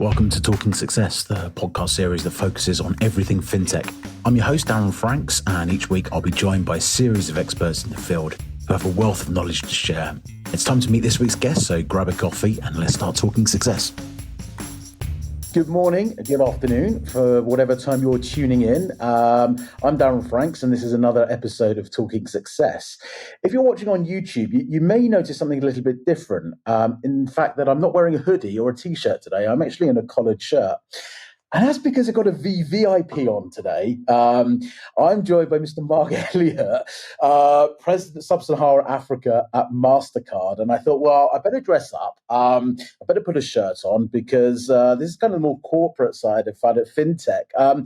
Welcome to Talking Success, the podcast series that focuses on everything FinTech. I'm your host, Darren Franks, and each week I'll be joined by a series of experts in the field who have a wealth of knowledge to share. It's time to meet this week's guest, so grab a coffee and let's start talking success. Good morning, good afternoon, for whatever time you're tuning in. I'm Darren Franks, and this is another episode of Talking Success. If you're watching on YouTube, you may notice something a little bit different. In fact, that I'm not wearing a hoodie or a t-shirt today. I'm actually in a collared shirt. And that's because I've got a VVIP on today. I'm joined by Mr. Mark Elliott, President of Sub-Saharan Africa at Mastercard. And I thought, well, I better dress up. I better put a shirt on because this is kind of the more corporate side of FinTech.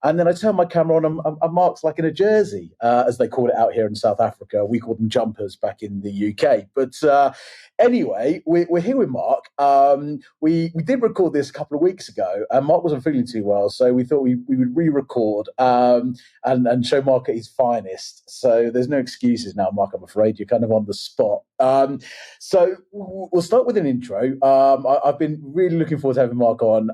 And then I turned my camera on and Mark's like in a jersey, as they call it out here in South Africa. We call them jumpers back in the UK. But anyway, we're here with Mark. We did record this a couple of weeks ago, and Mark wasn't feeling too well. So we thought we would re-record and show Mark at his finest. So there's no excuses now, Mark, I'm afraid. You're kind of on the spot. So we'll start with an intro. I've been really looking forward to having Mark on.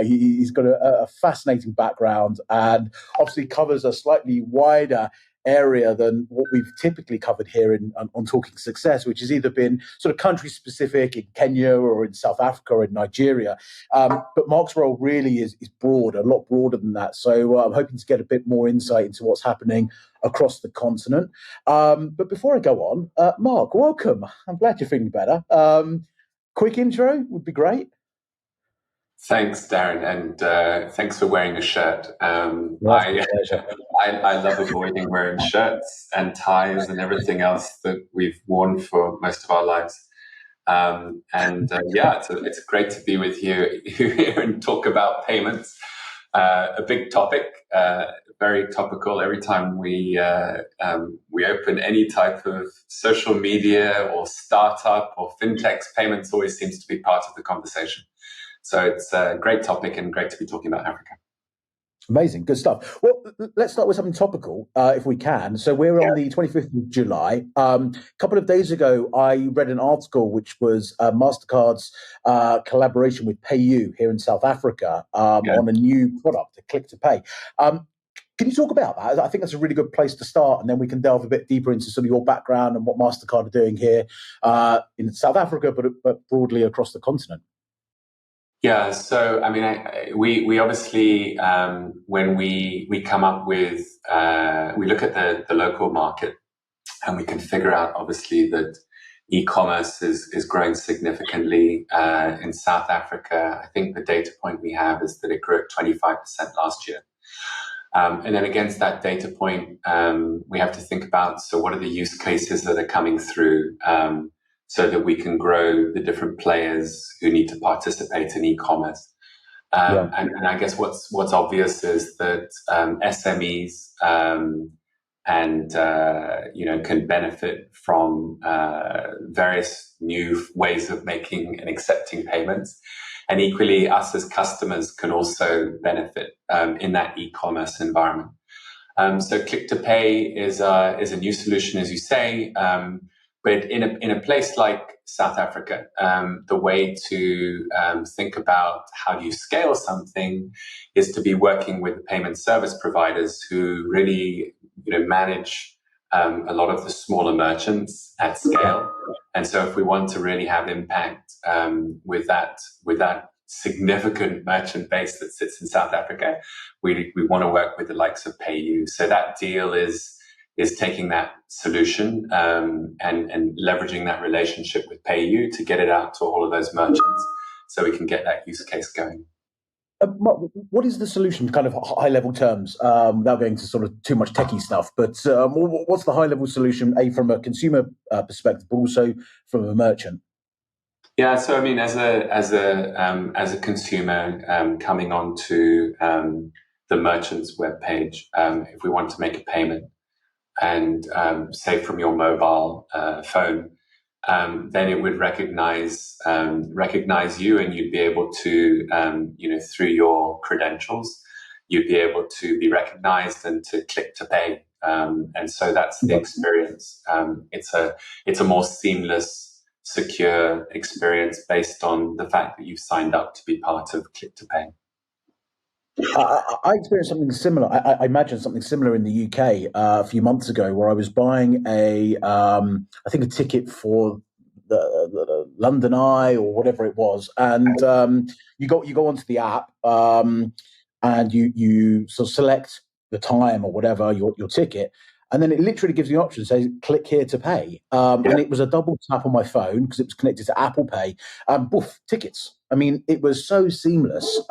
He's got a fascinating background and obviously covers a slightly wider area than what we've typically covered here on Talking Success, which has either been sort of country specific in Kenya or in South Africa or in Nigeria. But Mark's role really is broad, a lot broader than that. So I'm hoping to get a bit more insight into what's happening across the continent. But before I go on, Mark, welcome. I'm glad you're feeling better. Quick intro would be great. Thanks, Darren, and thanks for wearing a shirt. I love avoiding wearing shirts and ties and everything else that we've worn for most of our lives. It's great to be with you here and talk about payments. A big topic, very topical. Every time we open any type of social media or startup or fintechs, payments always seems to be part of the conversation. So it's a great topic and great to be talking about Africa. Amazing, good stuff. Well, let's start with something topical, if we can. So we're on the 25th of July. A couple of days ago, I read an article which was Mastercard's collaboration with PayU here in South Africa on a new product, a click to pay. Can you talk about that? I think that's a really good place to start, and then we can delve a bit deeper into sort of your background and what Mastercard are doing here in South Africa, but broadly across the continent. Yeah, so I mean, we obviously when we come up with we look at the local market, and we can figure out obviously that e-commerce is growing significantly in South Africa. I think the data point we have is that it grew at 25% last year. And then against that data point, we have to think about, so what are the use cases that are coming through so that we can grow the different players who need to participate in e-commerce. And I guess what's obvious is that SMEs can benefit from various new ways of making and accepting payments. And equally, us as customers can also benefit in that e-commerce environment. So Click to Pay is a new solution, as you say. But in a place like South Africa, the way to think about how do you scale something is to be working with the payment service providers who really manage a lot of the smaller merchants at scale. And so if we want to really have impact with that significant merchant base that sits in South Africa, we want to work with the likes of PayU. So that deal is taking that solution and leveraging that relationship with PayU to get it out to all of those merchants so we can get that use case going. Mark, what is the solution, kind of high-level terms, without going to sort of too much techie stuff, but what's the high-level solution, from a consumer perspective, but also from a merchant? Yeah, so I mean, as a consumer coming onto the merchant's webpage, if we want to make a payment, and say from your mobile phone, then it would recognize you, and you'd be able to, through your credentials, you'd be able to be recognized and to click to pay. And so that's the experience. It's a more seamless secure experience based on the fact that you've signed up to be part of Click to Pay. I experienced something similar. I imagine something similar in the UK a few months ago, where I was buying I think a ticket for the London Eye or whatever it was, and you go onto the app, and you sort of select the time or whatever your ticket, and then it literally gives you an option, says click here to pay, and it was a double tap on my phone because it was connected to Apple Pay, boof, tickets. I mean, it was so seamless.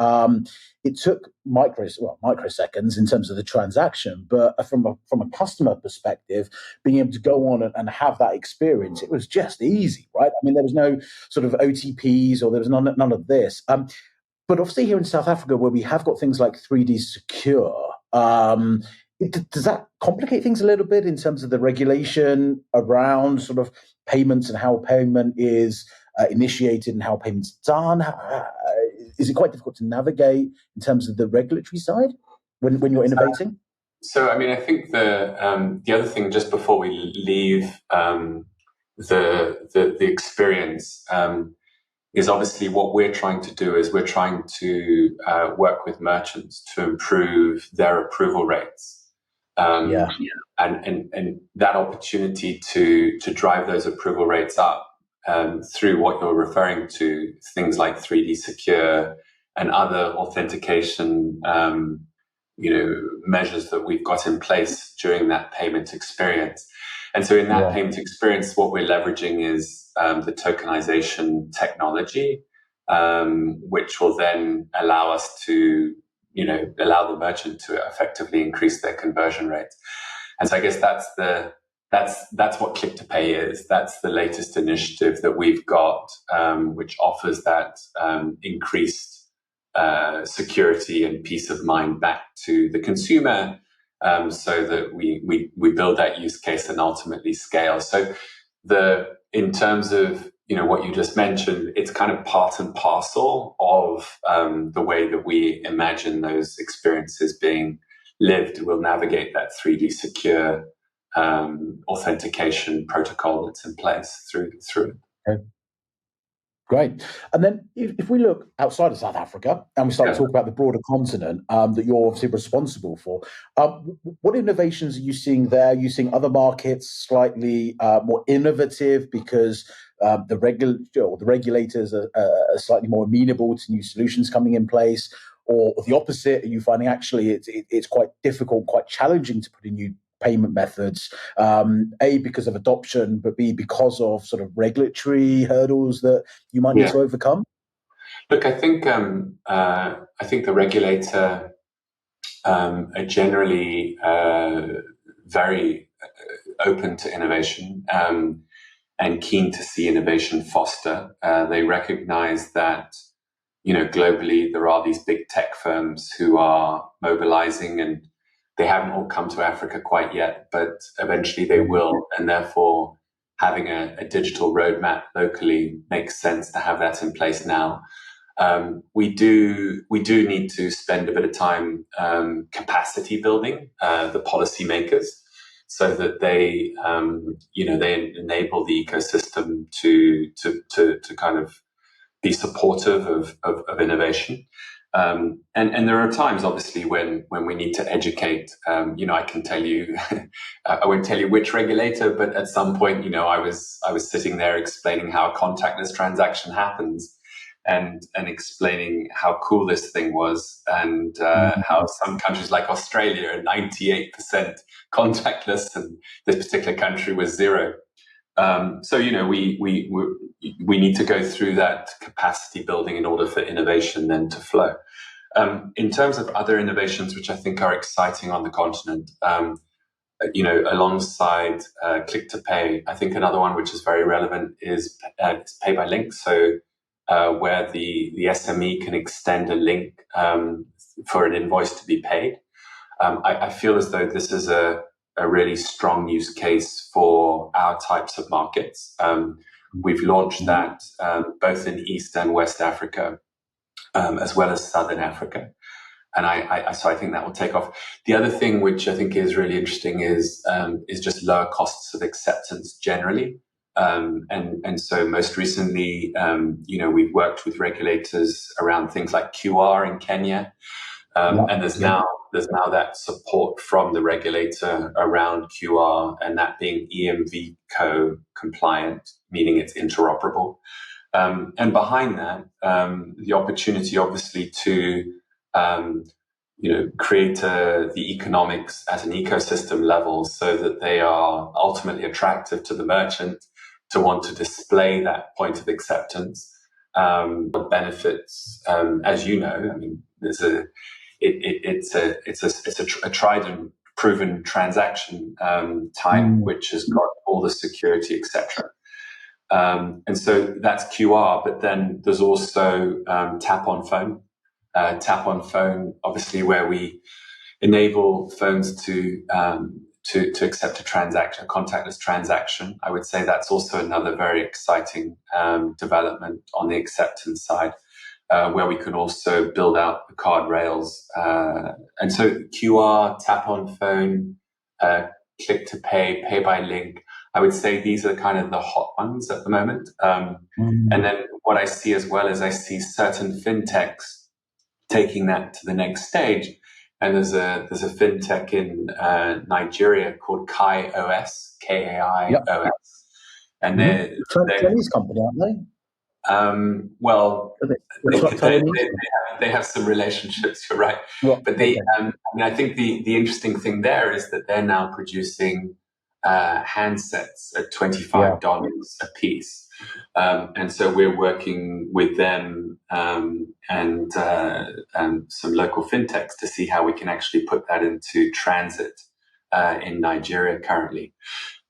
It took microseconds in terms of the transaction, but from a customer perspective, being able to go on and have that experience, it was just easy, right? I mean, there was no sort of OTPs or there was none of this. But obviously here in South Africa, where we have got things like 3D Secure, does that complicate things a little bit in terms of the regulation around sort of payments and how payment is initiated and how payments done? Is it quite difficult to navigate in terms of the regulatory side when you're innovating? So, I mean, I think the other thing, just before we leave the experience, is obviously what we're trying to do is we're trying to work with merchants to improve their approval rates. And that opportunity to drive those approval rates up through what you're referring to, things like 3D Secure and other authentication measures that we've got in place during that payment experience. And so in that payment experience, what we're leveraging is the tokenization technology, which will then allow us to, allow the merchant to effectively increase their conversion rates. And so I guess that's what Click to Pay is. That's the latest initiative that we've got, which offers that increased security and peace of mind back to the consumer, so that we build that use case and ultimately scale. So in terms of what you just mentioned, it's kind of part and parcel of the way that we imagine those experiences being lived. We'll navigate that 3D Secure authentication protocol that's in place through it. Okay. Great. And then if we look outside of South Africa and we start to talk about the broader continent that you're obviously responsible for, what innovations are you seeing there? Are you seeing other markets slightly more innovative because the regulators are slightly more amenable to new solutions coming in place? Or the opposite, are you finding actually it's quite difficult, quite challenging to put in new payment methods, A, because of adoption, but B, because of sort of regulatory hurdles that you might need to overcome? Look, I think the regulator are generally very open to innovation and keen to see innovation foster. They recognize that globally there are these big tech firms who are mobilizing, and they haven't all come to Africa quite yet, but eventually they will. And therefore, having a digital roadmap locally makes sense to have that in place now. We do need to spend a bit of time capacity building the policymakers so that they they enable the ecosystem to kind of be supportive of innovation. And there are times, obviously, when we need to educate. I can tell you, I won't tell you which regulator, but at some point, I was sitting there explaining how a contactless transaction happens, and explaining how cool this thing was, and how some countries like Australia are 98% contactless, and this particular country was 0. So we need to go through that capacity building in order for innovation then to flow. In terms of other innovations, which I think are exciting on the continent, alongside Click to Pay, I think another one which is very relevant is Pay by Link. So where the SME can extend a link for an invoice to be paid. I feel as though this is a really strong use case for our types of markets. We've launched that both in East and West Africa, as well as Southern Africa. And so I think that will take off. The other thing which I think is really interesting is just lower costs of acceptance generally. And so most recently, we've worked with regulators around things like QR in Kenya. And there's now that support from the regulator around QR, and that being EMV co compliant, meaning it's interoperable. And behind that, the opportunity, obviously, to create the economics at an ecosystem level so that they are ultimately attractive to the merchant to want to display that point of acceptance. The benefits, as you know, I mean, it's a tried and proven transaction type, which has got all the security, etc. And so that's QR, but then there's also tap on phone. Tap on phone, obviously, where we enable phones to accept a transaction, a contactless transaction. I would say that's also another very exciting development on the acceptance side, where we can also build out the card rails. And so QR, tap on phone, click to pay, pay by link. I would say these are kind of the hot ones at the moment. And then what I see as well is I see certain fintechs taking that to the next stage. And there's a fintech in Nigeria called KaiOS, KAIOS. Yep. And they're Chinese company, aren't they? Well, they have some relationships, you're right. Well, but I think the interesting thing there is that they're now producing handsets at $25 a piece. And so we're working with them and some local fintechs to see how we can actually put that into transit in Nigeria currently.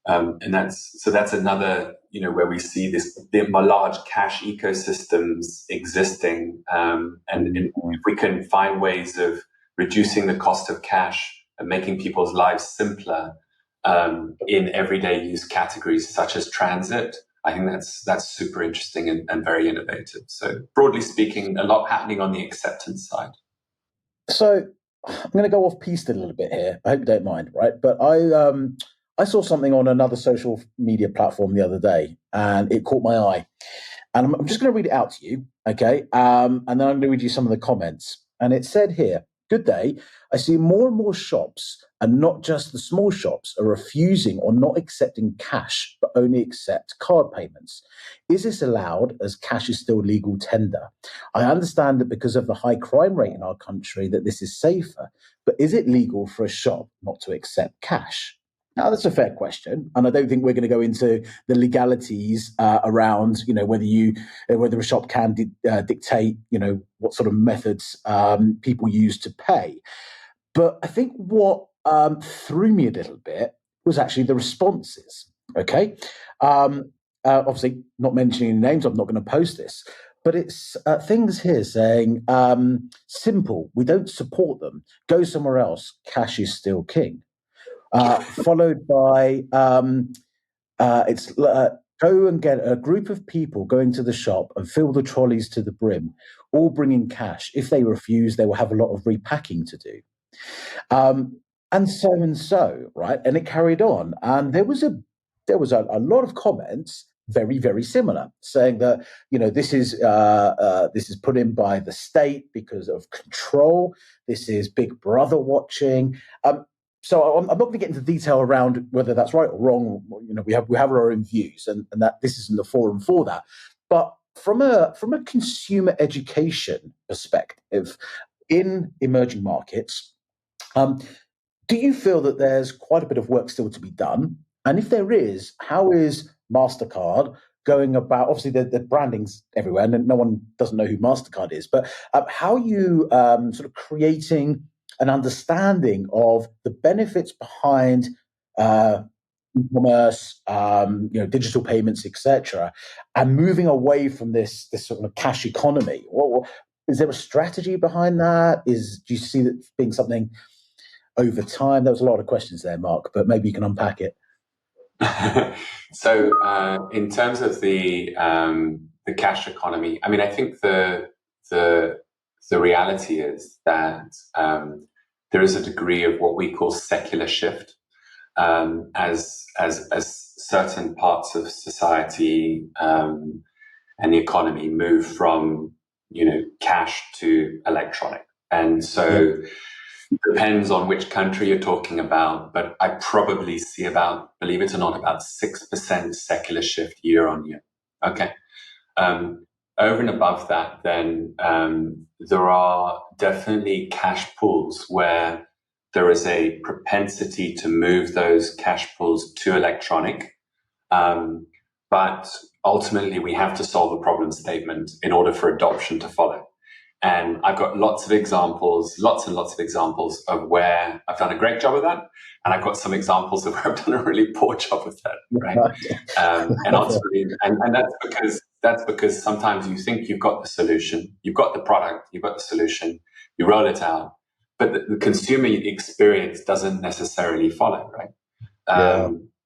And that's another, where we see the large cash ecosystems existing. And if we can find ways of reducing the cost of cash and making people's lives simpler in everyday use categories such as transit, I think that's super interesting and very innovative. So broadly speaking, a lot happening on the acceptance side. So I'm going to go off piste a little bit here. I hope you don't mind, right? But I saw something on another social media platform the other day, and it caught my eye. And I'm just going to read it out to you, okay? And then I'm going to read you some of the comments. And it said here, "Good day. I see more and more shops, and not just the small shops, are refusing or not accepting cash, but only accept card payments. Is this allowed, as cash is still legal tender? I understand that because of the high crime rate in our country that this is safer, but is it legal for a shop not to accept cash?" Now, that's a fair question, and I don't think we're going to go into the legalities around, whether a shop can dictate, what sort of methods people use to pay. But I think what threw me a little bit was actually the responses. Okay, obviously not mentioning names, I'm not going to post this, but it's things here saying simple. We don't support them. Go somewhere else. Cash is still king. Followed by go and get a group of people going to the shop and fill the trolleys to the brim, all bringing cash. If they refuse, they will have a lot of repacking to do. And so, right? And it carried on. And there was a lot of comments very, very similar, saying that, this is put in by the state because of control. This is Big Brother watching. So I'm not going to get into detail around whether that's right or wrong. We have our own views, and that this isn't the forum for that. But from a consumer education perspective, in emerging markets, do you feel that there's quite a bit of work still to be done? And if there is, how is Mastercard going about? Obviously, the branding's everywhere, and no one doesn't know who Mastercard is. But how are you sort of creating an understanding of the benefits behind e-commerce, digital payments, etc., and moving away from this sort of cash economy? Is there a strategy behind that? Do you see that being something over time? There was a lot of questions there, Mark, but maybe you can unpack it. So, in terms of the cash economy, I mean, I think the reality is that there is a degree of what we call secular shift. as certain parts of society and the economy move from cash to electronic. And so depends on which country you're talking about, but I probably see about, believe it or not, about 6% secular shift year on year. Okay. Over and above that, then there are definitely cash pools where there is a propensity to move those cash pools to electronic. But ultimately, we have to solve a problem statement in order for adoption to follow. And I've got lots and lots of examples of where I've done a great job of that. And I've got some examples of where I've done a really poor job of that, right? And ultimately, and that's because sometimes you think you've got the solution, you've got the product, you've got the solution, you roll it out, but the consumer experience doesn't necessarily follow, right?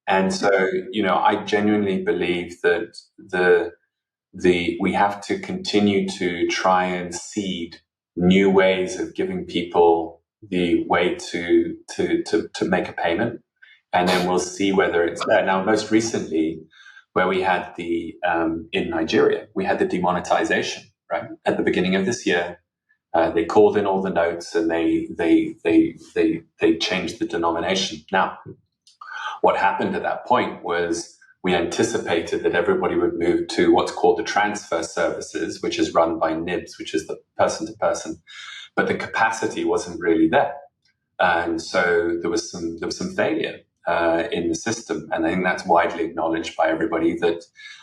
And so, I genuinely believe that we have to continue to try and seed new ways of giving people the way to make a payment, and then we'll see whether it's there. Now, most recently, where we had in Nigeria, we had the demonetization, right? At the beginning of this year, they called in all the notes and they changed the denomination. Now, what happened at that point was we anticipated that everybody would move to what's called the transfer services, which is run by NIBs, which is the person to person, but the capacity wasn't really there, and so there was some failure in the system, and I think that's widely acknowledged by everybody that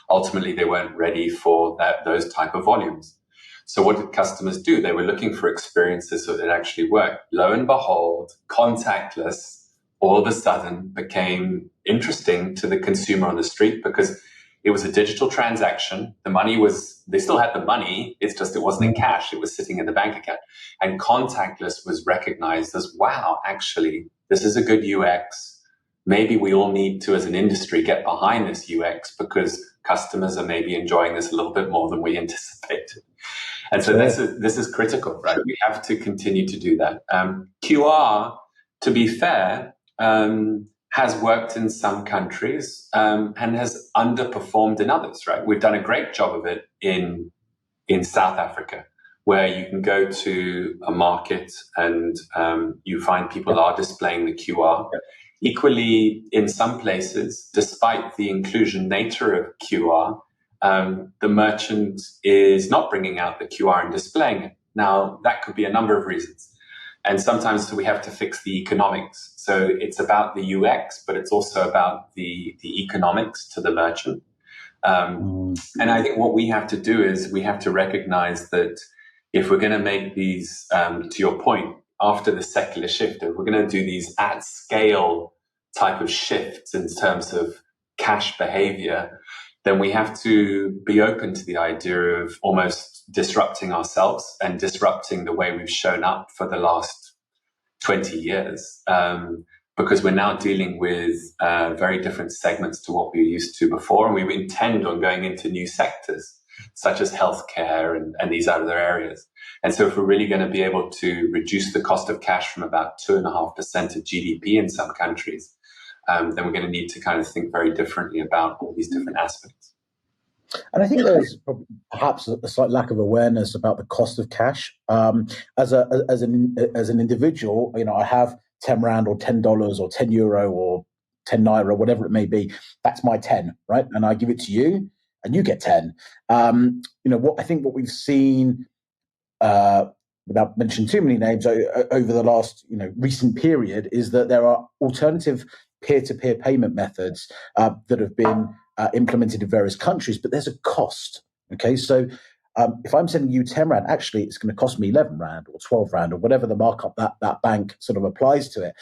ultimately they weren't ready for those type of volumes. So what did customers do? They were looking for experiences that actually worked. Lo and behold, contactless all of a sudden became interesting to the consumer on the street because it was a digital transaction. They still had the money. It's just, it wasn't in cash. It was sitting in the bank account. And contactless was recognized as, wow, actually, this is a good UX. Maybe we all need to, as an industry, get behind this UX because customers are maybe enjoying this a little bit more than we anticipated. And so this is critical, right? We have to continue to do that. QR, to be fair, has worked in some countries and has underperformed in others, right? We've done a great job of it in South Africa, where you can go to a market and you find people are displaying the QR. Equally, in some places, despite the inclusion nature of QR, the merchant is not bringing out the QR and displaying it. Now, that could be a number of reasons. And sometimes we have to fix the economics. So it's about the UX, but it's also about the economics to the merchant. And I think what we have to do is we have to recognize that if we're going to make these, to your point, after the secular shift, if we're going to do these at scale type of shifts in terms of cash behavior, then we have to be open to the idea of almost disrupting ourselves and disrupting the way we've shown up for the last 20 years, because we're now dealing with very different segments to what we were used to before, and we intend on going into new sectors such as healthcare and these other areas. And so if we're really going to be able to reduce the cost of cash from about 2.5% of GDP in some countries, then we're going to need to kind of think very differently about all these different aspects. And I think there's perhaps a slight lack of awareness about the cost of cash. As an individual, I have 10 Rand or $10 or €10 or 10 Naira, whatever it may be. That's my 10, right? And I give it to you and you get 10. What we've seen, without mentioning too many names, over the last recent period, is that there are alternative peer-to-peer payment methods that have been implemented in various countries, but there's a cost. Okay, so if I'm sending you 10 Rand, actually it's going to cost me 11 Rand or 12 Rand or whatever the markup that bank sort of applies to it.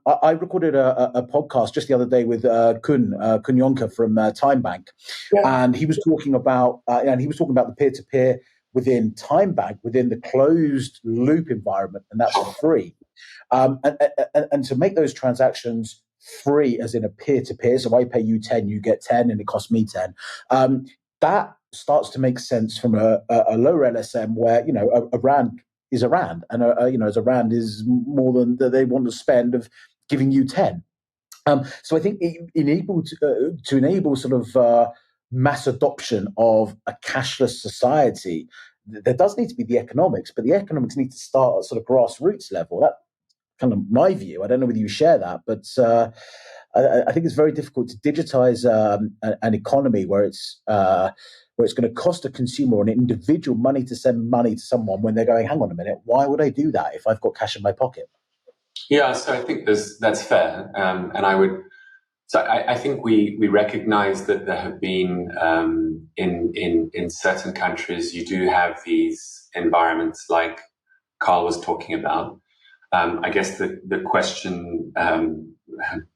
I recorded a podcast just the other day with Kun Yonka from Time Bank, and he was talking about the peer-to-peer within Time Bank, within the closed loop environment, and that's free. And to make those transactions free, as in a peer-to-peer, so I pay you 10, you get 10, and it costs me 10. That starts to make sense from a lower LSM where a Rand is a Rand, and as a Rand is more than that they want to spend of giving you 10. So I think to enable sort of mass adoption of a cashless society, there does need to be the economics, but the economics need to start at sort of grassroots level. That's kind of my view. I don't know whether you share that, but I think it's very difficult to digitize an economy where it's going to cost a consumer or an individual money to send money to someone when they're going, hang on a minute, why would I do that if I've got cash in my pocket? Yeah, so I think that's fair, and I would. So I think we recognize that there have been in certain countries you do have these environments like Carl was talking about. I guess the question,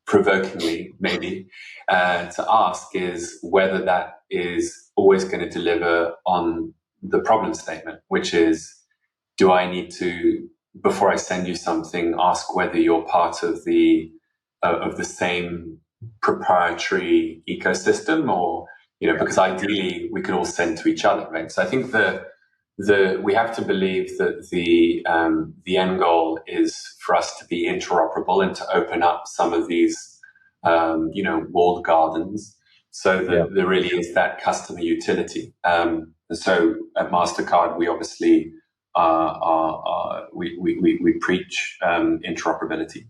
provokingly maybe, to ask is whether that is always going to deliver on the problem statement, which is, do I need to, before I send you something, ask whether you're part of the same proprietary ecosystem, or because ideally we could all send to each other, right? So I think we have to believe that the end goal is for us to be interoperable and to open up some of these walled gardens, so that there really is that customer utility. And so at Mastercard, we obviously we preach interoperability.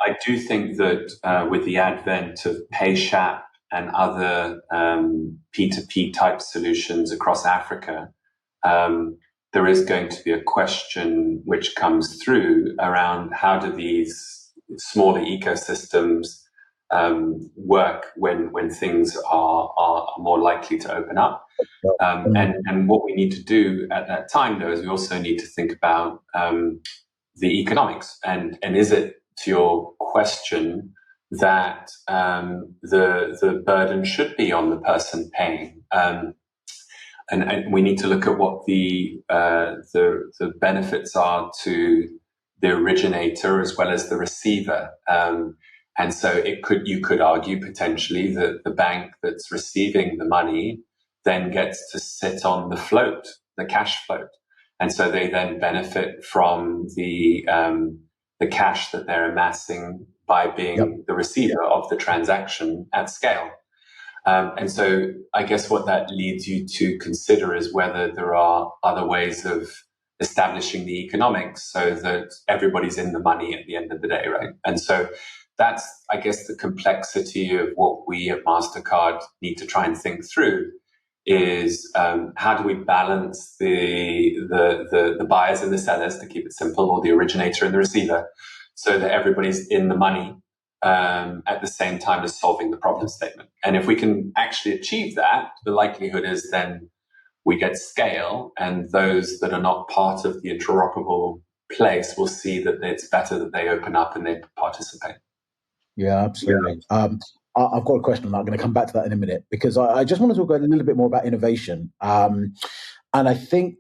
I do think that with the advent of PayShap and other P2P type solutions across Africa, there is going to be a question which comes through around how do these smaller ecosystems work when things are more likely to open up. And what we need to do at that time, though, is we also need to think about the economics. And is it, to your question, that the burden should be on the person paying? And we need to look at what the benefits are to the originator as well as the receiver. And so you could argue potentially that the bank that's receiving the money then gets to sit on the float, the cash float. And so they then benefit from the cash that they're amassing by being the receiver of the transaction at scale. And so I guess what that leads you to consider is whether there are other ways of establishing the economics so that everybody's in the money at the end of the day, right? And so that's, I guess, the complexity of what we at Mastercard need to try and think through is how do we balance the buyers and the sellers, to keep it simple, or the originator and the receiver, so that everybody's in the money at the same time as solving the problem statement. And if we can actually achieve that, the likelihood is then we get scale, and those that are not part of the interoperable place will see that it's better that they open up and they participate. Yeah, absolutely. I've got a question on that. I'm going to come back to that in a minute, because I just want to talk a little bit more about innovation. And I think,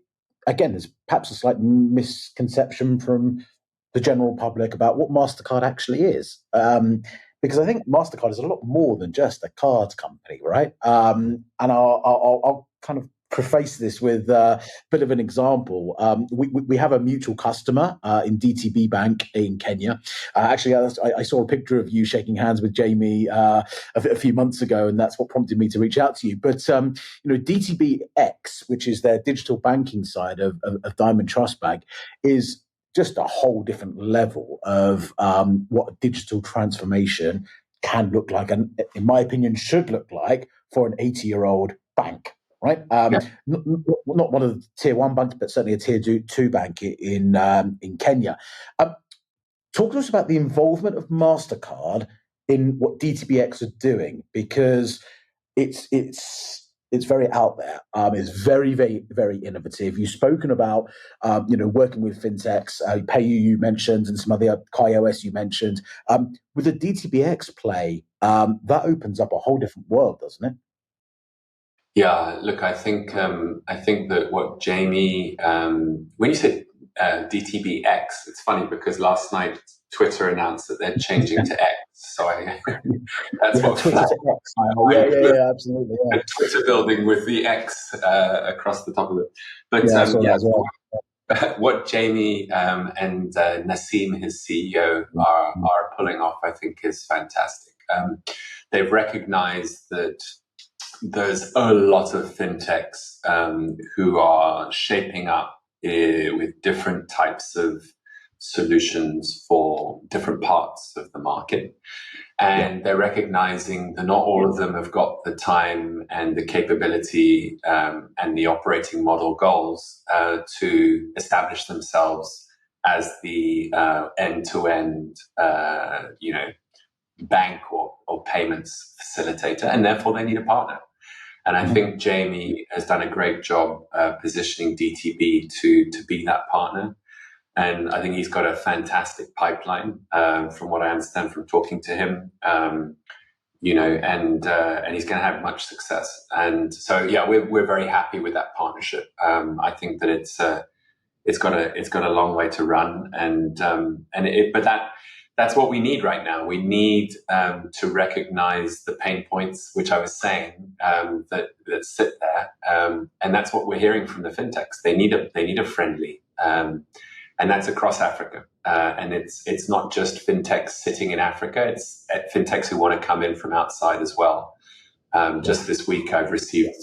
again, there's perhaps a slight misconception from the general public about what Mastercard actually is. Because I think Mastercard is a lot more than just a cards company, right? And I'll kind of preface this with a bit of an example. We have a mutual customer in DTB Bank in Kenya. Actually, I saw a picture of you shaking hands with Jamie a few months ago, and that's what prompted me to reach out to you. But DTBX, which is their digital banking side of Diamond Trust Bank, is just a whole different level of what digital transformation can look like, and in my opinion, should look like for an 80-year-old bank. Right, not one of the tier one banks, but certainly a tier two bank in Kenya. Talk to us about the involvement of Mastercard in what DTBX are doing, because it's very out there. It's very, very, very innovative. You've spoken about working with fintechs, PayU you mentioned, and some other KaiOS you mentioned. With the DTBX play, that opens up a whole different world, doesn't it? Yeah, look, I think that what Jamie, when you said DTBX, it's funny because last night Twitter announced that they're changing to X. So that's what Twitter to X. Yeah, absolutely. Yeah. A Twitter building with the X across the top of it. But I saw that as well. what Jamie and Nassim, his CEO, are pulling off, I think, is fantastic. They've recognized that there's a lot of fintechs who are shaping up with different types of solutions for different parts of the market. And they're recognizing that not all of them have got the time and the capability and the operating model goals to establish themselves as the end-to-end, bank or payments facilitator, and therefore they need a partner. And I think Jamie has done a great job positioning DTB to be that partner. And I think he's got a fantastic pipeline, from what I understand from talking to him, and he's going to have much success. And so, yeah, we're very happy with that partnership. I think that it's got a long way to run, but that's what we need right now. We need to recognize the pain points, which I was saying, that sit there, and that's what we're hearing from the fintechs. They need a friendly. And that's across Africa. And it's not just fintechs sitting in Africa, it's fintechs who want to come in from outside as well. Just this week, I've received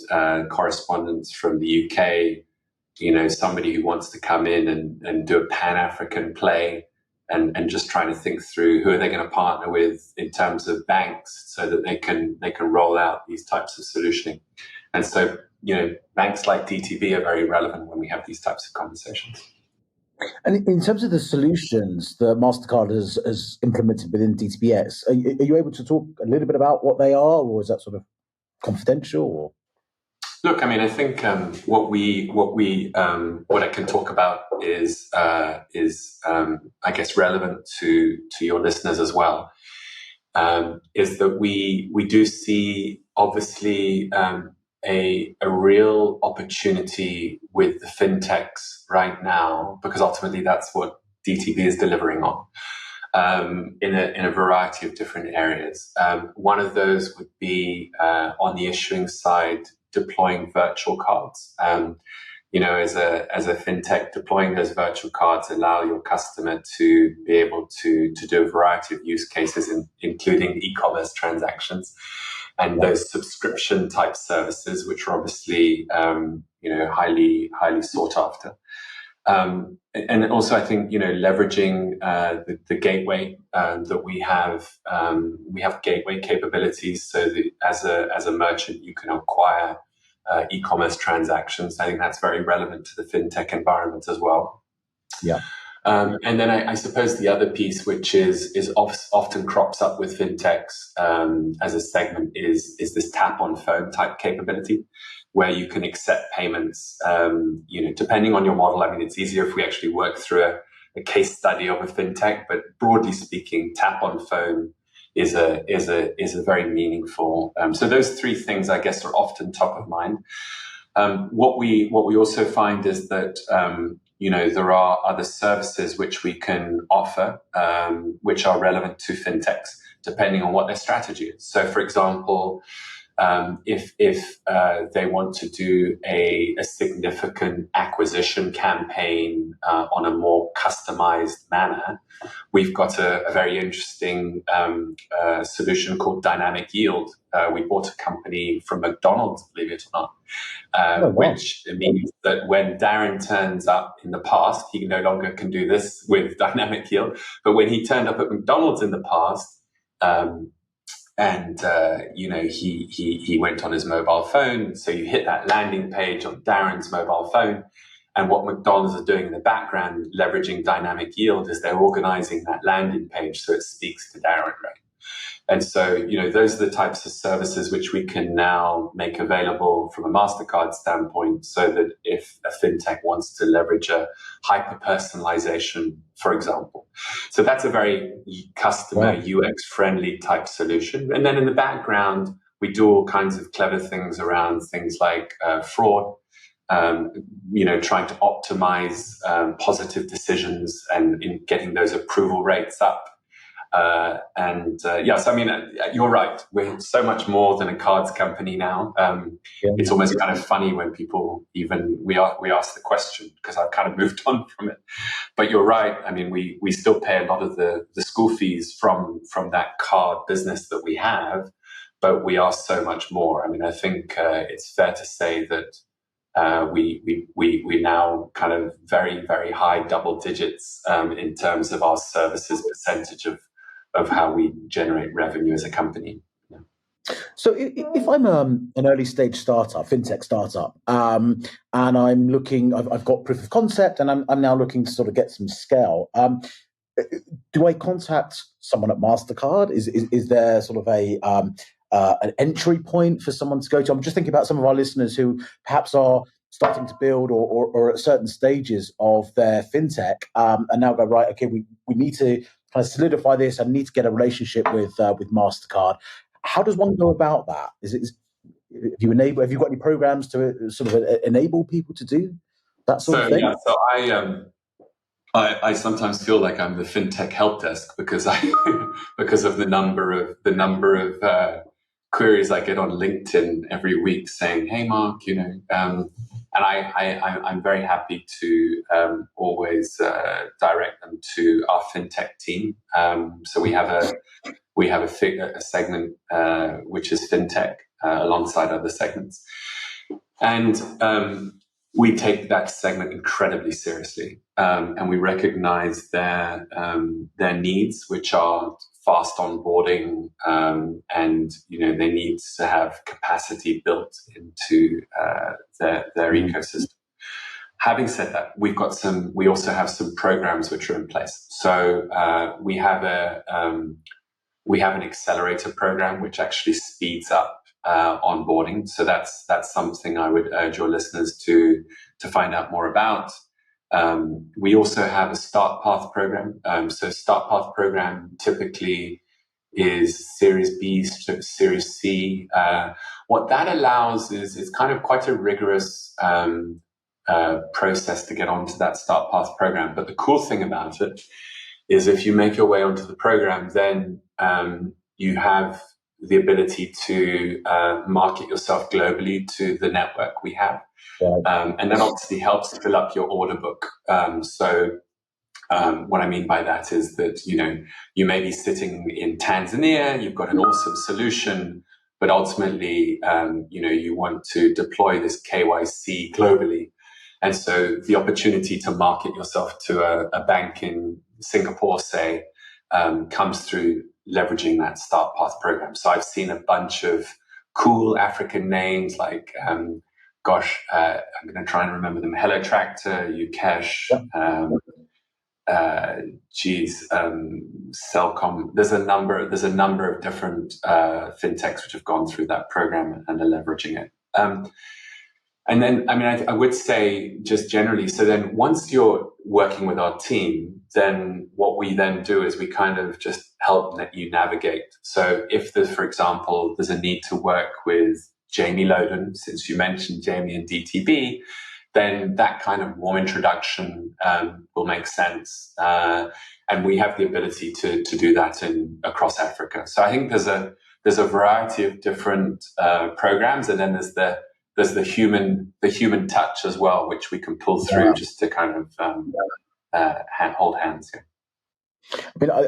correspondence from the UK, somebody who wants to come in and do a Pan-African play and just trying to think through who are they going to partner with in terms of banks so that they can roll out these types of solutioning. And so, banks like DTB are very relevant when we have these types of conversations. And in terms of the solutions that Mastercard has implemented within DTBS, are you able to talk a little bit about what they are, or is that sort of confidential? Or? Look, I mean, I think what I can talk about is I guess relevant to your listeners as well. Is that we do see obviously a real opportunity with the fintechs right now, because ultimately that's what DTB is delivering on in a variety of different areas. One of those would be on the issuing side, deploying virtual cards. As a fintech, deploying those virtual cards allow your customer to be able to do a variety of use cases, including e-commerce transactions and those subscription type services, which are obviously highly sought after. And also, I think leveraging the gateway that we have gateway capabilities, so that as a merchant you can acquire e-commerce transactions. I think that's very relevant to the fintech environment as well. Yeah. And then I suppose the other piece, which is often crops up with fintechs as a segment, is this tap on phone type capability, where you can accept payments. Depending on your model. I mean, it's easier if we actually work through a case study of a fintech, but broadly speaking, tap on phone is a very meaningful. So those three things, I guess, are often top of mind. What we also find is that there are other services which we can offer, which are relevant to fintechs, depending on what their strategy is. So, for example, if they want to do a significant acquisition campaign on a more customized manner, we've got a very interesting solution called Dynamic Yield. We bought a company from McDonald's, believe it or not, which means that when Darren turns up in the past, he no longer can do this with Dynamic Yield. But when he turned up at McDonald's in the past, he went on his mobile phone. So you hit that landing page on Darren's mobile phone. And what McDonald's are doing in the background, leveraging Dynamic Yield, is they're organizing that landing page so it speaks to Darren, right? And so, those are the types of services which we can now make available from a Mastercard standpoint, so that if a fintech wants to leverage a hyper-personalization, for example. So that's a very customer UX friendly type solution. And then in the background, we do all kinds of clever things around things like fraud, trying to optimize positive decisions and in getting those approval rates up. So I mean, you're right. We're so much more than a cards company now. It's almost kind of funny when people we ask the question, because I've kind of moved on from it. But you're right. I mean, we still pay a lot of the school fees from that card business that we have, but we are so much more. I mean, I think it's fair to say that we now kind of very, very high double digits in terms of our services percentage of how we generate revenue as a company. Yeah. So if I'm an early stage startup, fintech startup, and I'm looking, I've got proof of concept, and I'm now looking to sort of get some scale. Do I contact someone at Mastercard? Is there sort of an entry point for someone to go to? I'm just thinking about some of our listeners who perhaps are starting to build or at certain stages of their fintech, and now go, right, okay, we need to kind of solidify this. I need to get a relationship with Mastercard. How does one go about that? Have you got any programs to sort of enable people to do that sort of thing? Yeah, so I sometimes feel like I'm the FinTech help desk because of the number of queries I get on LinkedIn every week saying, "Hey, Mark, and I'm very happy to always direct them to our FinTech team. So we have a segment which is FinTech alongside other segments, and we take that segment incredibly seriously, and we recognize their needs, which are fast onboarding, and they need to have capacity built into their ecosystem. Having said that, we also have some programs which are in place. So we have an accelerator program which actually speeds up onboarding. So that's something I would urge your listeners to find out more about. We also have a Start Path program. So Start Path program typically is Series B to Series C. What that allows is kind of quite a rigorous process to get onto that Start Path program. But the cool thing about it is if you make your way onto the program, then you have the ability to market yourself globally to the network we have. Right. And that obviously helps fill up your order book. So what I mean by that is that, you may be sitting in Tanzania, you've got an awesome solution, but ultimately, you want to deploy this KYC globally. And so the opportunity to market yourself to a bank in Singapore, say, comes through leveraging that Start Path program. So I've seen a bunch of cool African names like, I'm going to try and remember them: Hello Tractor, Ukesh, Cellcom. There's a number of different fintechs which have gone through that program and are leveraging it. And then, I would say just generally, so then once you're working with our team, then what we then do is we kind of just help you navigate. So if there's, for example, there's a need to work with Jamie Loden, since you mentioned Jamie and DTB, then that kind of warm introduction will make sense. And we have the ability to do that across Africa. So I think there's a variety of different programs, and then there's the human touch as well, which we can pull through just to kind of hold hands. Yeah.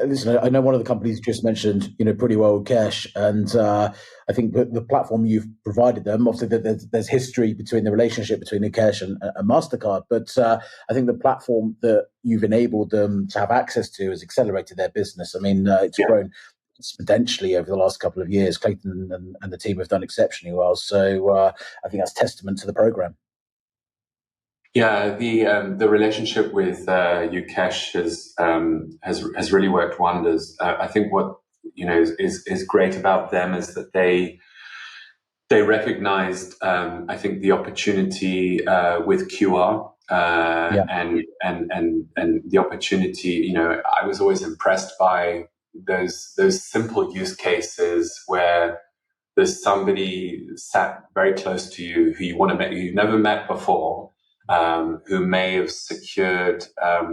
Listen, I know one of the companies you just mentioned, pretty well, Cash, and I think the platform you've provided them, obviously there's history between the relationship between the Cash and Mastercard, but I think the platform that you've enabled them to have access to has accelerated their business. It's grown exponentially over the last couple of years. Clayton and the team have done exceptionally well, so I think that's testament to the program. Yeah, the relationship with Ukesh has really worked wonders. I think what is great about them is that they recognized I think the opportunity with QR and the opportunity. I was always impressed by those simple use cases where there's somebody sat very close to you who you want to meet, who you've never met before. who may have secured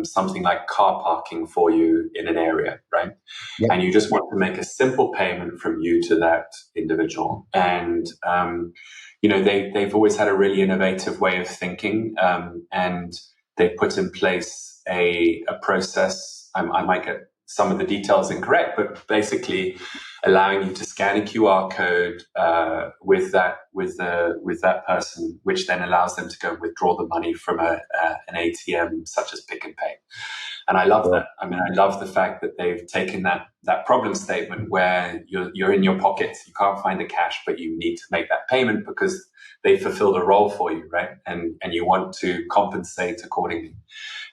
something like car parking for you in an area, right? Yep. And you just want to make a simple payment from you to that individual. And, they've always had a really innovative way of thinking, and they put in place a process. I might get some of the details incorrect, but basically allowing you to scan a QR code with that person, which then allows them to go and withdraw the money from an ATM such as Pick and Pay. And I love that. I mean, I love the fact that they've taken that problem statement where you're in your pockets, you can't find the cash, but you need to make that payment because they fulfilled a role for you, right? And you want to compensate accordingly.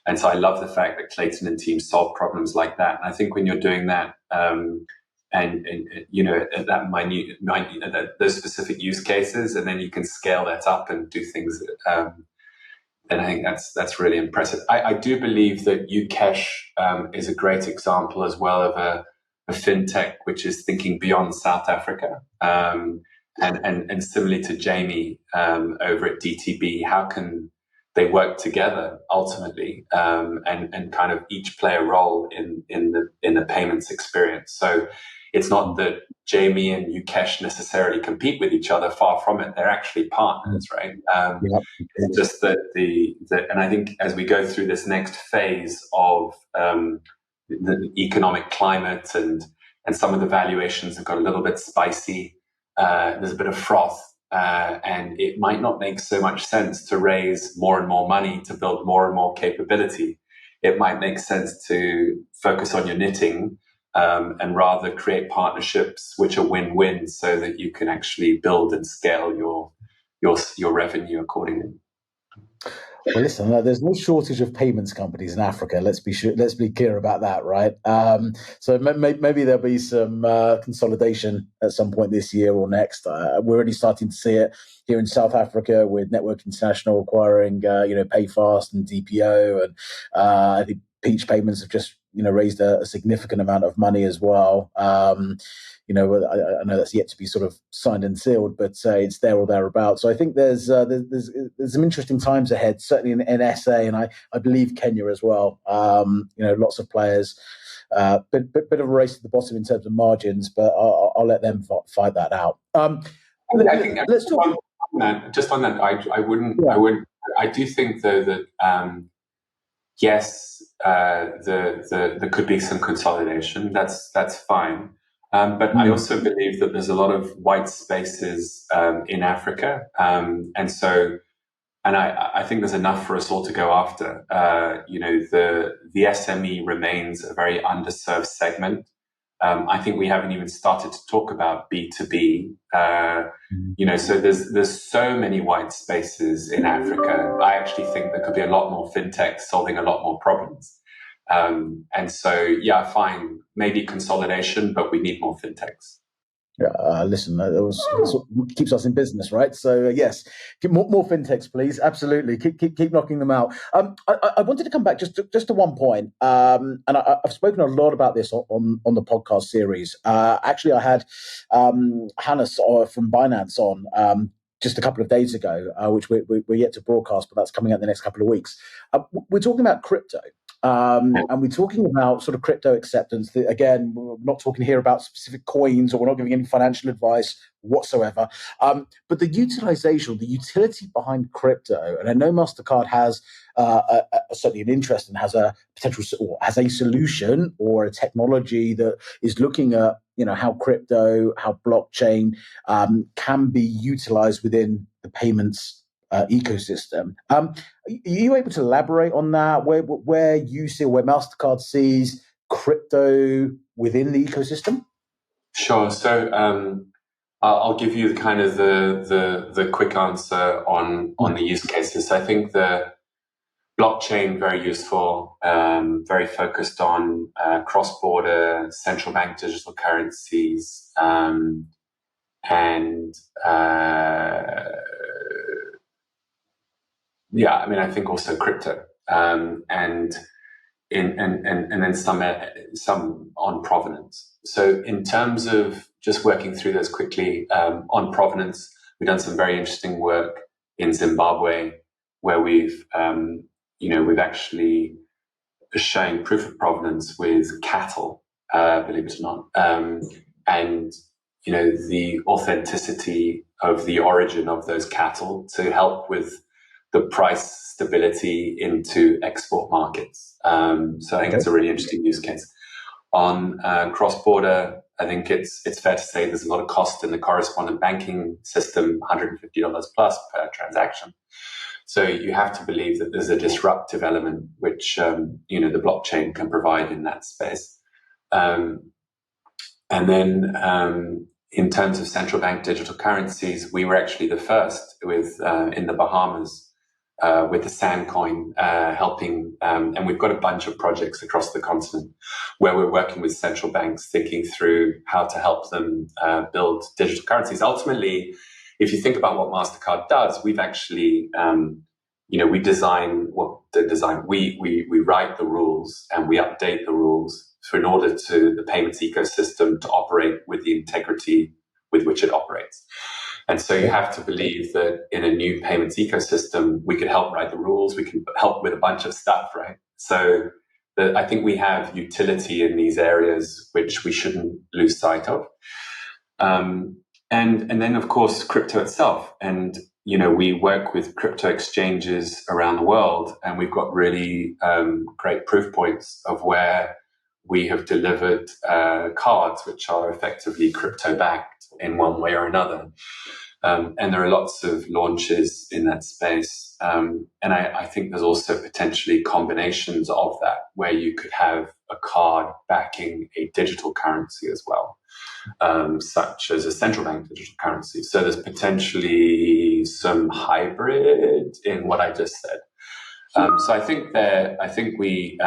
And so I love the fact that Clayton and team solve problems like that. And I think when you're doing that, and at that minute, those specific use cases, and then you can scale that up and do things. And I think that's really impressive. I do believe that UCash is a great example as well of a FinTech which is thinking beyond South Africa. And similarly to Jamie over at DTB, how can they work together ultimately, and kind of each play a role in the payments experience. So it's not that Jamie and UCash necessarily compete with each other. Far from it. They're actually partners, right? It's just that and I think as we go through this next phase of the economic climate and some of the valuations have got a little bit spicy. There's a bit of froth. And it might not make so much sense to raise more and more money to build more and more capability. It might make sense to focus on your knitting and rather create partnerships which are win-win so that you can actually build and scale your revenue accordingly. Well, listen, there's no shortage of payments companies in Africa. Let's be clear about that, right? So maybe there'll be some consolidation at some point this year or next. We're already starting to see it here in South Africa with Network International acquiring, PayFast and DPO, and I think Peach Payments have just raised a significant amount of money as well. I know that's yet to be sort of signed and sealed, but it's there or thereabouts. So I think there's some interesting times ahead, certainly in SA, and I believe Kenya as well. Lots of players, bit of a race at the bottom in terms of margins, but I'll let them fight that out. Let's talk on that. Just on that, I wouldn't. I do think though that yes, there could be some consolidation. That's fine. But I also believe that there's a lot of white spaces in Africa, and I think there's enough for us all to go after. The SME remains a very underserved segment. I think we haven't even started to talk about B2B. So there's so many white spaces in Africa. I actually think there could be a lot more fintech solving a lot more problems. Fine, maybe consolidation, but we need more fintechs. Listen, that's what keeps us in business, right? So yes, more fintechs, please. Absolutely, keep knocking them out. I wanted to come back just to one point, and I've spoken a lot about this on the podcast series. Actually, I had Hannes from Binance on just a couple of days ago, which we're yet to broadcast, but that's coming out in the next couple of weeks. We're talking about crypto. And we're talking about sort of crypto acceptance. Again, we're not talking here about specific coins, or we're not giving any financial advice whatsoever. But the utilization, the utility behind crypto, and I know Mastercard has certainly an interest and has a potential, or has a solution or a technology that is looking at how crypto, how blockchain can be utilized within the payments ecosystem. Are you able to elaborate on that? Where you see, where Mastercard sees crypto within the ecosystem? Sure. So I'll give you kind of the quick answer on the use cases. I think the blockchain very useful, very focused on cross-border central bank digital currencies, I think also crypto, and then some on provenance. So in terms of just working through those quickly, on provenance, we've done some very interesting work in Zimbabwe, where we've actually shown proof of provenance with cattle, believe it or not, and the authenticity of the origin of those cattle to help with the price stability into export markets. So I think it's a really interesting use case. On cross-border, I think it's fair to say there's a lot of cost in the correspondent banking system, $150 plus per transaction. So you have to believe that there's a disruptive element which the blockchain can provide in that space. And then in terms of central bank digital currencies, we were actually the first with in the Bahamas with the Sandcoin helping, and we've got a bunch of projects across the continent where we're working with central banks, thinking through how to help them build digital currencies. Ultimately, if you think about what Mastercard does, we've actually, we write the rules and we update the rules in order to the payments ecosystem to operate with the integrity with which it operates. And so you have to believe that in a new payments ecosystem, we can help write the rules, we can help with a bunch of stuff, right? So I think we have utility in these areas which we shouldn't lose sight of. And then, of course, crypto itself. And, we work with crypto exchanges around the world, and we've got really great proof points of where we have delivered cards which are effectively crypto-backed in one way or another. And there are lots of launches in that space. And I think there's also potentially combinations of that where you could have a card backing a digital currency as well, such as a central bank digital currency. So there's potentially some hybrid in what I just said. So I think we,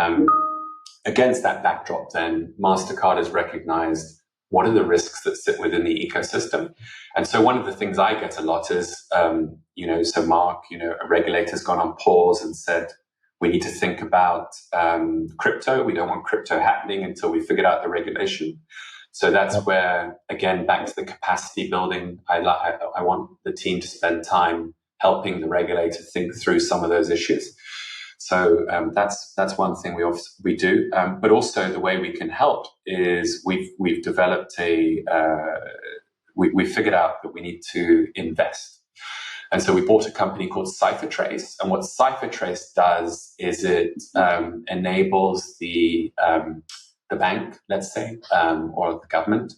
against that backdrop, then Mastercard has recognized what are the risks that sit within the ecosystem. And so one of the things I get a lot is, so Mark, a regulator's gone on pause and said, we need to think about crypto. We don't want crypto happening until we figured out the regulation. So that's where, again, back to the capacity building, I want the team to spend time helping the regulator think through some of those issues. So that's one thing we do, but also the way we can help is we've developed we figured out that we need to invest, and so we bought a company called CipherTrace. And what CipherTrace does is it enables the bank, let's say, or the government,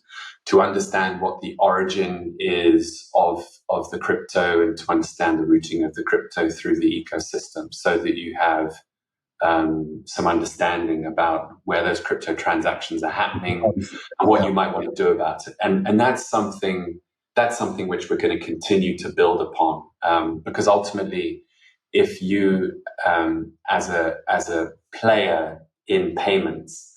to understand what the origin is of the crypto and to understand the routing of the crypto through the ecosystem, so that you have some understanding about where those crypto transactions are happening and what you might want to do about it. And that's something which we're going to continue to build upon, because ultimately, if you as a player in payments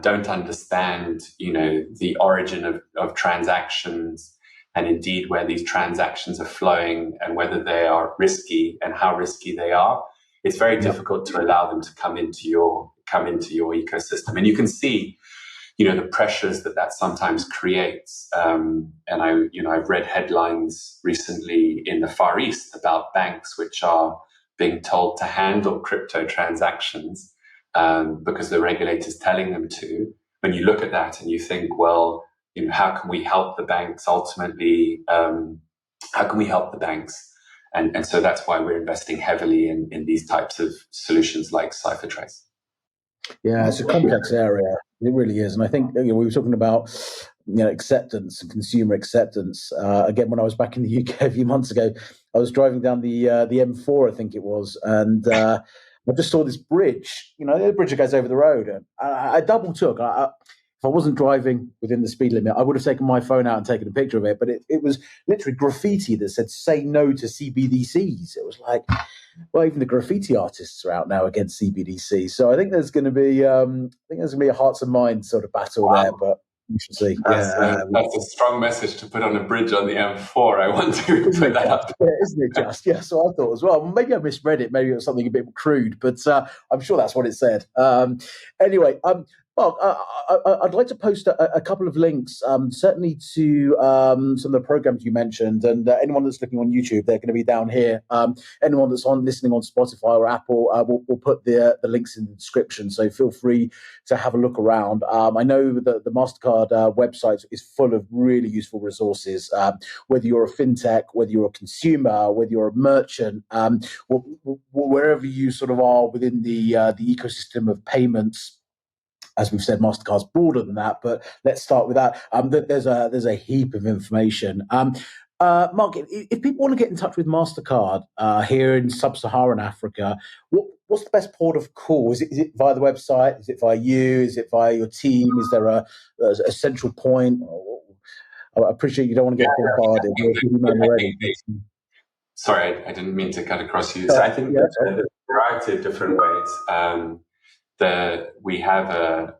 don't understand, the origin of transactions, and indeed where these transactions are flowing and whether they are risky and how risky they are, it's very difficult to allow them to come into your ecosystem. And you can see, the pressures that sometimes creates. And I've read headlines recently in the Far East about banks which are being told to handle crypto transactions because the regulator's telling them to. When you look at that and you think, well, how can we help the banks ultimately? How can we help the banks? And so that's why we're investing heavily in these types of solutions like CipherTrace. Yeah, it's a complex area. It really is. And I think we were talking about acceptance and consumer acceptance. Again, when I was back in the UK a few months ago, I was driving down the M4, I think it was, and I just saw this bridge, the bridge that goes over the road. And I double took. If I wasn't driving within the speed limit, I would have taken my phone out and taken a picture of it. But it was literally graffiti that said, "Say no to CBDCs." It was like, well, even the graffiti artists are out now against CBDC. So I think there's going to be, a hearts and minds sort of battle there. But we should see. That's a strong message to put on a bridge on the M4. I want to put that up. Yeah, isn't it just? Yeah, so I thought as well. Maybe I misread it. Maybe it was something a bit crude, but I'm sure that's what it said. Anyway, Mark, I'd like to post a couple of links, certainly to some of the programs you mentioned, and anyone that's looking on YouTube, they're going to be down here. Anyone that's listening on Spotify or Apple, we'll put the links in the description, so feel free to have a look around. I know that the Mastercard website is full of really useful resources, whether you're a fintech, whether you're a consumer, whether you're a merchant, wherever you sort of are within the ecosystem of payments. As we've said, Mastercard's broader than that, but let's start with that. There's a heap of information. Mark, if people want to get in touch with Mastercard here in Sub-Saharan Africa, what's the best port of call? Is it via the website? Is it via you? Is it via your team? Is there a central point? I appreciate you don't want to get bombarded. Sorry, I didn't mean to cut across you. So I think there's a variety of different ways. We have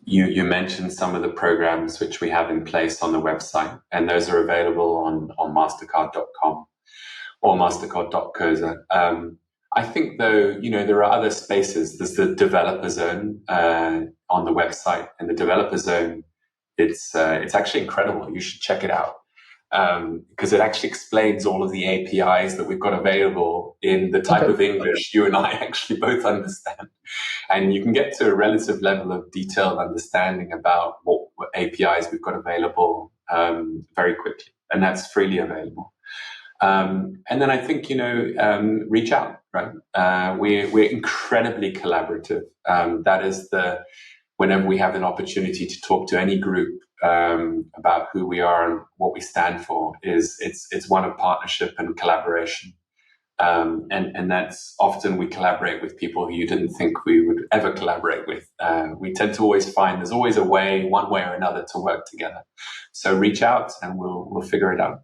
you mentioned some of the programs which we have in place on the website, and those are available on mastercard.com or mastercard.coza. I think, though, there are other spaces. There's the developer zone on the website, and the developer zone, it's actually incredible. You should check it out. Because it actually explains all of the APIs that we've got available in the type of English you and I actually both understand. And you can get to a relative level of detailed understanding about what APIs we've got available very quickly. And that's freely available. And then I think, reach out, right? We're incredibly collaborative. That is whenever we have an opportunity to talk to any group about who we are and what we stand for, it's one of partnership and collaboration. And that's often we collaborate with people who you didn't think we would ever collaborate with. We tend to always find there's always a way, one way or another, to work together. So reach out and we'll figure it out.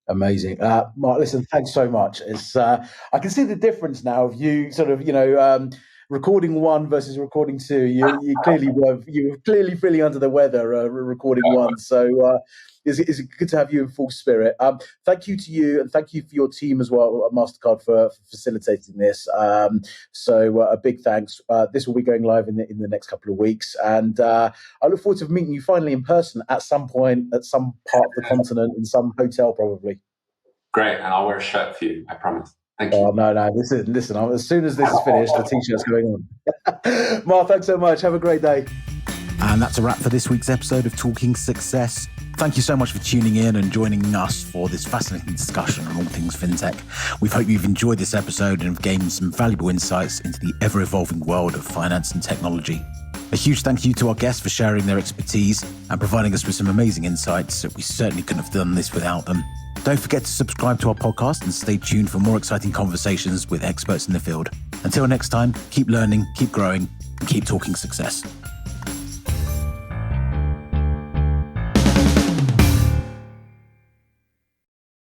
Amazing. Mark, listen, thanks so much. It's I can see the difference now of you sort of, recording one versus recording two. You were clearly feeling under the weather recording one. So it's good to have you in full spirit. Thank you to you, and thank you for your team as well at Mastercard for facilitating this. So a big thanks. This will be going live in the next couple of weeks, and I look forward to meeting you finally in person at some point, at some part of the continent, in some hotel probably. Great, and I'll wear a shirt for you, I promise. Thank you. Oh, no. Listen, as soon as this is finished, the T-shirt's going on. Mark, thanks so much. Have a great day. And that's a wrap for this week's episode of Talking Success. Thank you so much for tuning in and joining us for this fascinating discussion on all things fintech. We hope you've enjoyed this episode and have gained some valuable insights into the ever-evolving world of finance and technology. A huge thank you to our guests for sharing their expertise and providing us with some amazing insights. We certainly couldn't have done this without them. Don't forget to subscribe to our podcast and stay tuned for more exciting conversations with experts in the field. Until next time, keep learning, keep growing, and keep talking success.